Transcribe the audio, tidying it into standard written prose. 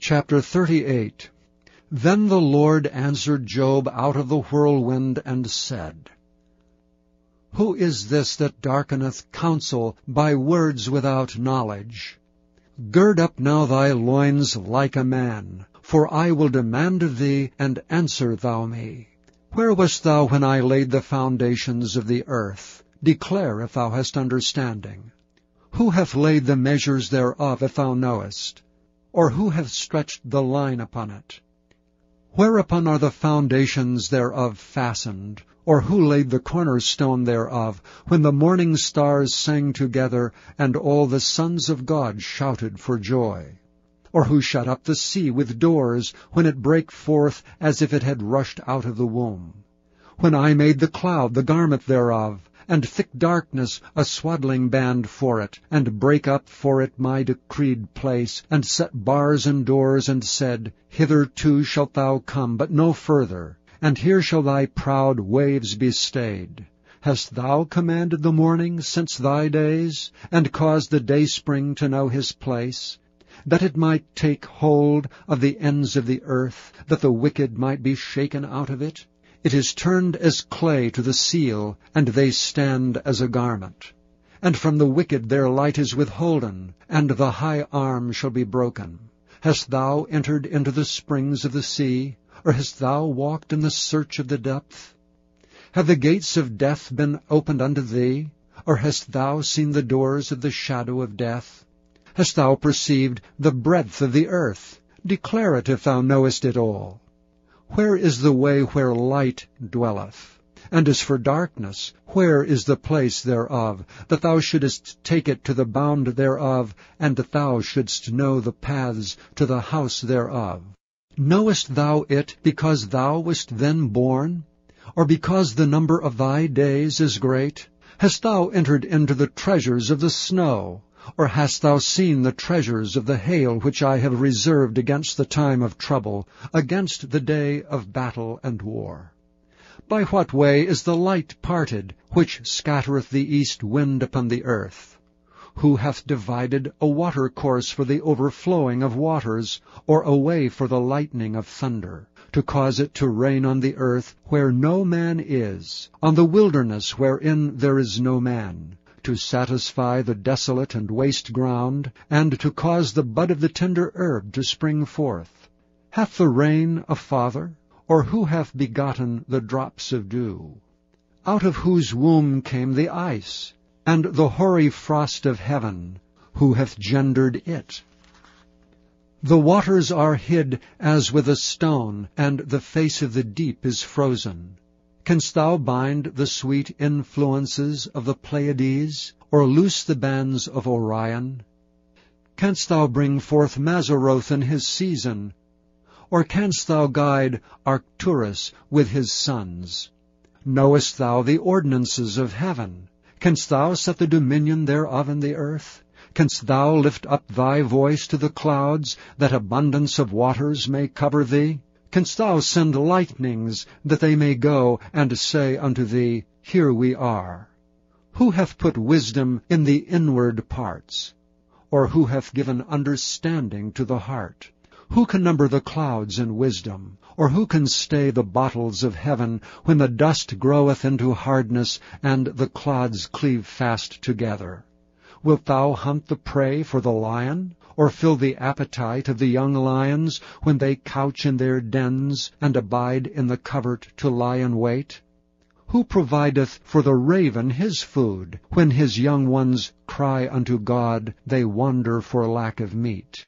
Chapter 38. Then the Lord answered Job out of the whirlwind, and said, Who is this that darkeneth counsel by words without knowledge? Gird up now thy loins like a man, for I will demand of thee, and answer thou me. Where wast thou when I laid the foundations of the earth? Declare if thou hast understanding. Who hath laid the measures thereof, if thou knowest? Or who hath stretched the line upon it? Whereupon are the foundations thereof fastened? Or who laid the cornerstone thereof, when the morning stars sang together, and all the sons of God shouted for joy? Or who shut up the sea with doors, when it brake forth as if it had rushed out of the womb? When I made the cloud the garment thereof, and thick darkness a swaddling band for it, and brake up for it my decreed place, and set bars and doors, and said, Hitherto shalt thou come, but no further, and here shall thy proud waves be stayed. Hast thou commanded the morning since thy days, and caused the dayspring to know his place, that it might take hold of the ends of the earth, that the wicked might be shaken out of it? It is turned as clay to the seal, and they stand as a garment. And from the wicked their light is withholden, and the high arm shall be broken. Hast thou entered into the springs of the sea, or hast thou walked in the search of the depth? Have the gates of death been opened unto thee, or hast thou seen the doors of the shadow of death? Hast thou perceived the breadth of the earth? Declare it if thou knowest it all. Where is the way where light dwelleth? And as for darkness, where is the place thereof, that thou shouldest take it to the bound thereof, and that thou shouldst know the paths to the house thereof? Knowest thou it because thou wast then born? Or because the number of thy days is great? Hast thou entered into the treasures of the snow? Or hast thou seen the treasures of the hail, which I have reserved against the time of trouble, against the day of battle and war? By what way is the light parted, which scattereth the east wind upon the earth? Who hath divided a watercourse for the overflowing of waters, or a way for the lightning of thunder, to cause it to rain on the earth where no man is, on the wilderness wherein there is no man, to satisfy the desolate and waste ground, and to cause the bud of the tender herb to spring forth? Hath the rain a father? Or who hath begotten the drops of dew? Out of whose womb came the ice, and the hoary frost of heaven? Who hath gendered it? The waters are hid as with a stone, and the face of the deep is frozen. Canst thou bind the sweet influences of the Pleiades, or loose the bands of Orion? Canst thou bring forth Mazzaroth in his season? Or canst thou guide Arcturus with his sons? Knowest thou the ordinances of heaven? Canst thou set the dominion thereof in the earth? Canst thou lift up thy voice to the clouds, that abundance of waters may cover thee? Canst thou send lightnings, that they may go and say unto thee, Here we are? Who hath put wisdom in the inward parts? Or who hath given understanding to the heart? Who can number the clouds in wisdom? Or who can stay the bottles of heaven, when the dust groweth into hardness, and the clods cleave fast together? Wilt thou hunt the prey for the lion? Or fill the appetite of the young lions, when they couch in their dens, and abide in the covert to lie in wait? Who provideth for the raven his food? When his young ones cry unto God, they wander for lack of meat.